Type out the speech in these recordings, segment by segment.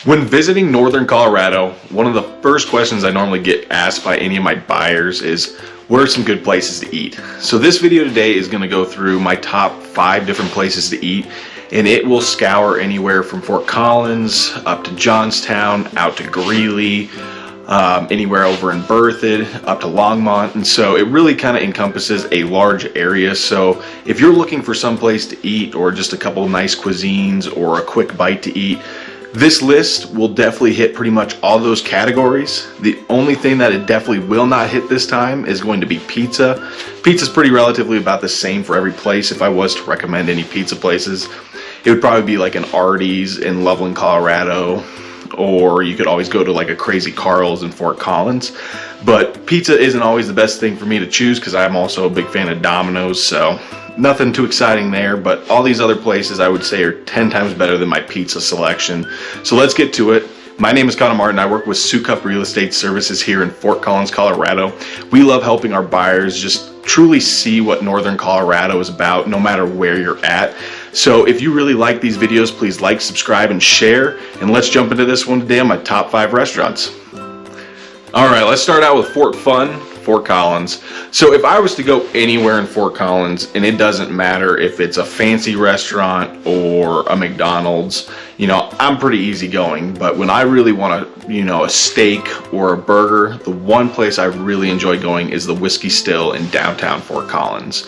When visiting northern Colorado, one of the first questions I normally get asked by any of my buyers is, where are some good places to eat? So this video today is going to go through my top 5 different places to eat, and it will scour anywhere from Fort Collins up to Johnstown, out to Greeley, anywhere over in Berthoud, up to Longmont. And so it really kind of encompasses a large area. So if you're looking for some place to eat, or just a couple of nice cuisines, or a quick bite to eat, this list will definitely hit pretty much all those categories. The only thing that it definitely will not hit this time is going to be pizza. Pizza's pretty relatively about the same for every place. If I was to recommend any pizza places, it would probably be like an Artie's in Loveland, Colorado, or you could always go to like a Crazy Carl's in Fort Collins. But pizza isn't always the best thing for me to choose because I'm also a big fan of Domino's, so nothing too exciting there. But all these other places I would say are 10 times better than my pizza selection. So let's get to it. My name is Connor Martin. I work with Sukup Real Estate Services here in Fort Collins, Colorado. We love helping our buyers just truly see what northern Colorado is about, no matter where you're at. So if you really like these videos, please like, subscribe, and share. And let's jump into this one today on my top 5 restaurants. All right, let's start out with Fort Collins. So if I was to go anywhere in Fort Collins, and it doesn't matter if it's a fancy restaurant or a McDonald's, you know, I'm pretty easygoing. But when I really want a steak or a burger, the one place I really enjoy going is the Whiskey Still in downtown Fort Collins.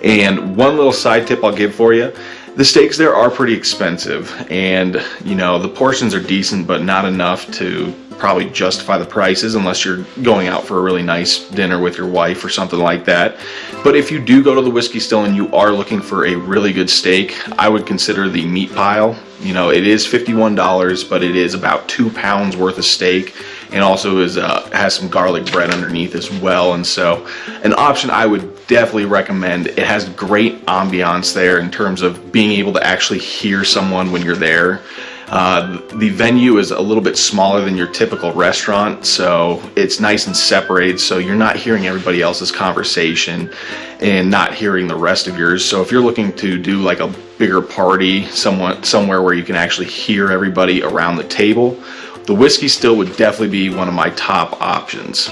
And one little side tip I'll give for you, the steaks there are pretty expensive, and the portions are decent, but not enough to probably justify the prices unless you're going out for a really nice dinner with your wife or something like that. But if you do go to the Whiskey Still and you are looking for a really good steak, I would consider the meat pile. It is $51, but it is about 2 pounds worth of steak, and also has some garlic bread underneath as well. And so an option I would definitely recommend. It has great ambiance there in terms of being able to actually hear someone when you're there. The venue is a little bit smaller than your typical restaurant, so it's nice and separated, so you're not hearing everybody else's conversation and not hearing the rest of yours. So if you're looking to do like a bigger party somewhere where you can actually hear everybody around the table, the Whiskey Still would definitely be one of my top options.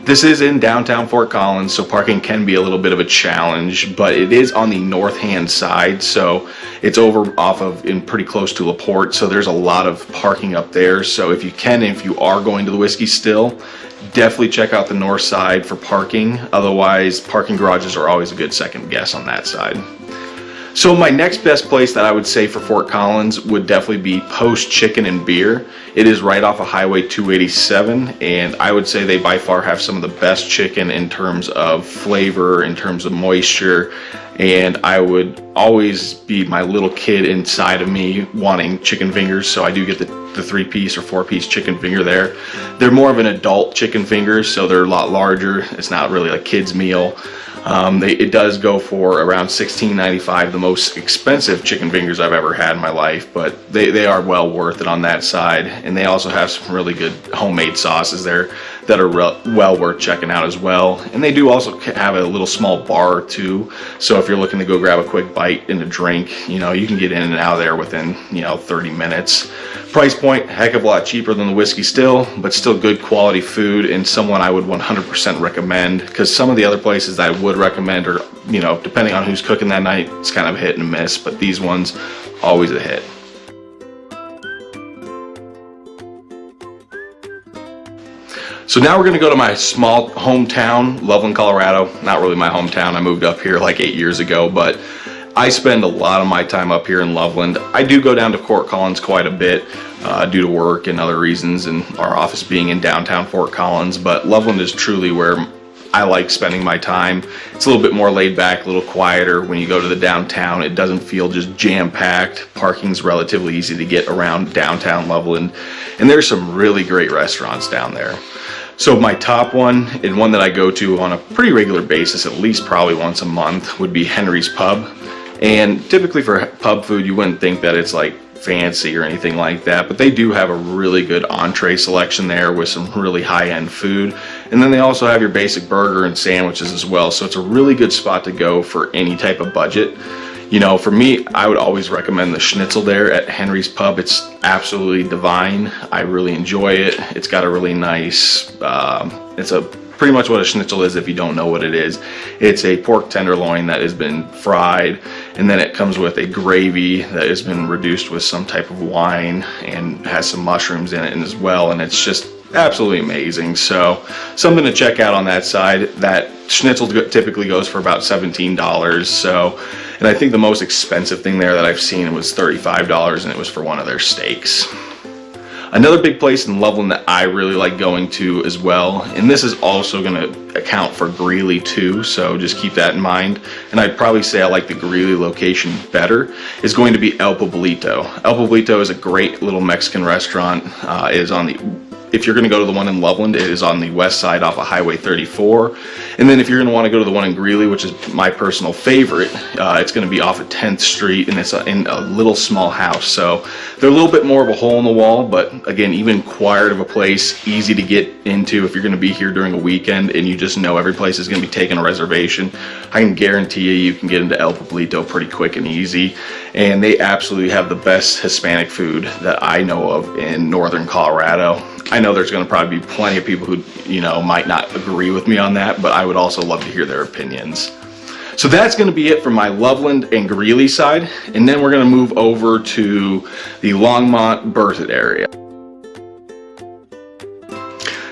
This is in downtown Fort Collins, so parking can be a little bit of a challenge, but it is on the north-hand side, so it's over off of and pretty close to LaPorte, so there's a lot of parking up there. So if you are going to the Whiskey Still, definitely check out the north side for parking. Otherwise, parking garages are always a good second guess on that side. So my next best place that I would say for Fort Collins would definitely be Post Chicken and Beer. It is right off of Highway 287, and I would say they by far have some of the best chicken in terms of flavor, in terms of moisture, and I would always be my little kid inside of me wanting chicken fingers, so I do get the 3-piece or 4-piece chicken finger there. They're more of an adult chicken finger, so they're a lot larger. It's not really a kid's meal. It does go for around $16.95, the most expensive chicken fingers I've ever had in my life, but they are well worth it on that side. And they also have some really good homemade sauces there that are well worth checking out as well. And they do also have a little small bar too, so if you're looking to go grab a quick bite and a drink, you can get in and out of there within 30 minutes. Price point, heck of a lot cheaper than the Whiskey Still, but still good quality food, and someone I would 100% recommend, because some of the other places that I would recommend are, depending on who's cooking that night, it's kind of a hit and miss, but these ones, always a hit. So now we're going to go to my small hometown, Loveland, Colorado. Not really my hometown. I moved up here like 8 years ago, but I spend a lot of my time up here in Loveland. I do go down to Fort Collins quite a bit due to work and other reasons, and our office being in downtown Fort Collins, but Loveland is truly where I like spending my time. It's a little bit more laid back, a little quieter. When you go to the downtown, it doesn't feel just jam-packed. Parking's relatively easy to get around downtown Loveland, and there's some really great restaurants down there. So my top one, and one that I go to on a pretty regular basis, at least probably once a month, would be Henry's Pub. And typically for pub food, you wouldn't think that it's like fancy or anything like that, but they do have a really good entree selection there with some really high-end food. And then they also have your basic burger and sandwiches as well, so it's a really good spot to go for any type of budget. You know, for me, I would always recommend the Schnitzle there at Henry's Pub. It's absolutely divine. I really enjoy it. It's got a really nice, it's pretty much what a schnitzel is if you don't know what it is. It's a pork tenderloin that has been fried, and then it comes with a gravy that has been reduced with some type of wine and has some mushrooms in it as well, and it's just absolutely amazing. So something to check out on that side. That schnitzel typically goes for about $17. So, and I think the most expensive thing there that I've seen was $35, and it was for one of their steaks. Another big place in Loveland that I really like going to as well, and this is also going to account for Greeley too, so just keep that in mind, and I'd probably say I like the Greeley location better, is going to be El Pueblito. El Pueblito is a great little Mexican restaurant. It is on the, if you're going to go to the one in Loveland, it is on the west side off of Highway 34. And then if you're going to want to go to the one in Greeley, which is my personal favorite, it's going to be off of 10th Street, and it's in a little small house. So they're a little bit more of a hole in the wall, but again, even quiet of a place, easy to get into if you're going to be here during a weekend and you just know every place is going to be taking a reservation. I can guarantee you can get into El Pueblito pretty quick and easy. And they absolutely have the best Hispanic food that I know of in northern Colorado. I know there's going to probably be plenty of people who, you know, might not agree with me on that, but I would also love to hear their opinions. So that's going to be it for my Loveland and Greeley side, and then we're going to move over to the Longmont Berthoud area.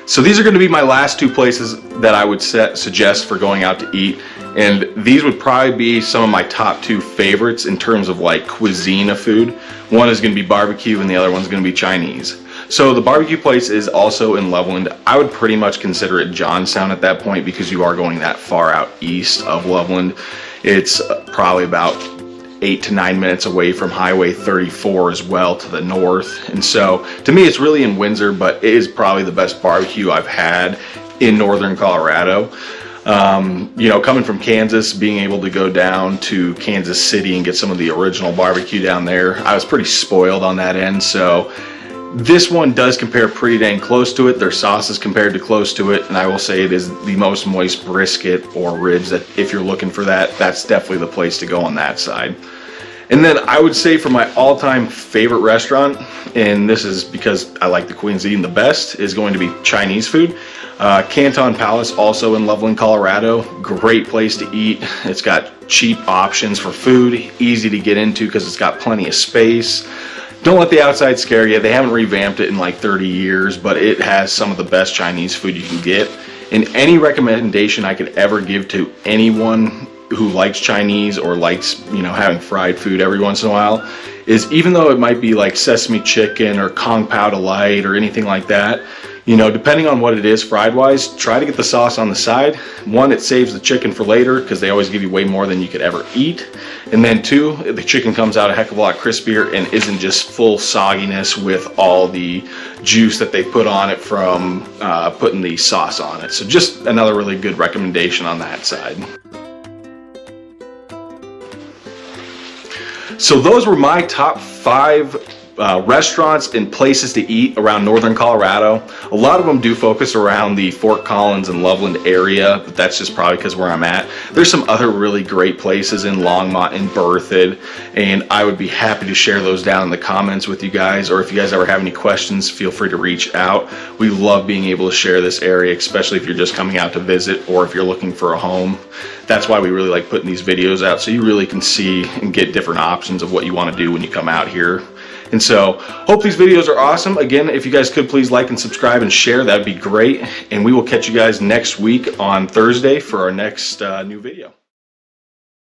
So these are going to be my last two places that I would suggest for going out to eat, and these would probably be some of my top two favorites in terms of like cuisine of food. One is going to be barbecue and the other one's going to be Chinese. So the barbecue place is also in Loveland. I would pretty much consider it Johnstown at that point because you are going that far out east of Loveland. It's probably about 8 to 9 minutes away from Highway 34 as well to the north. And so to me it's really in Windsor, but it is probably the best barbecue I've had in northern Colorado. You know, coming from Kansas, being able to go down to Kansas City and get some of the original barbecue down there, I was pretty spoiled on that end. So this one does compare pretty dang close to it. Their sauce is compared to close to it, and I will say it is the most moist brisket or ribs that if you're looking for that, that's definitely the place to go on that side. And then I would say for my all-time favorite restaurant, and this is because I like the cuisine the best, is going to be Chinese food. Canton Palace, also in Loveland, Colorado. Great place to eat. It's got cheap options for food, easy to get into because it's got plenty of space. Don't let the outside scare you. They haven't revamped it in like 30 years, but it has some of the best Chinese food you can get. And any recommendation I could ever give to anyone who likes Chinese or likes, you know, having fried food every once in a while is, even though it might be like sesame chicken or Kung Pao Delight or anything like that, you know, depending on what it is fried wise, try to get the sauce on the side. One, it saves the chicken for later because they always give you way more than you could ever eat. And then two, the chicken comes out a heck of a lot crispier and isn't just full sogginess with all the juice that they put on it from putting the sauce on it. So just another really good recommendation on that side. So those were my top 5 restaurants and places to eat around northern Colorado. A lot of them do focus around the Fort Collins and Loveland area, but that's just probably because where I'm at. There's some other really great places in Longmont and Berthoud, and I would be happy to share those down in the comments with you guys, or if you guys ever have any questions, feel free to reach out. We love being able to share this area, especially if you're just coming out to visit or if you're looking for a home. That's why we really like putting these videos out, so you really can see and get different options of what you want to do when you come out here. And so, hope these videos are awesome. Again, if you guys could please like and subscribe and share, that'd be great. And we will catch you guys next week on Thursday for our next new video.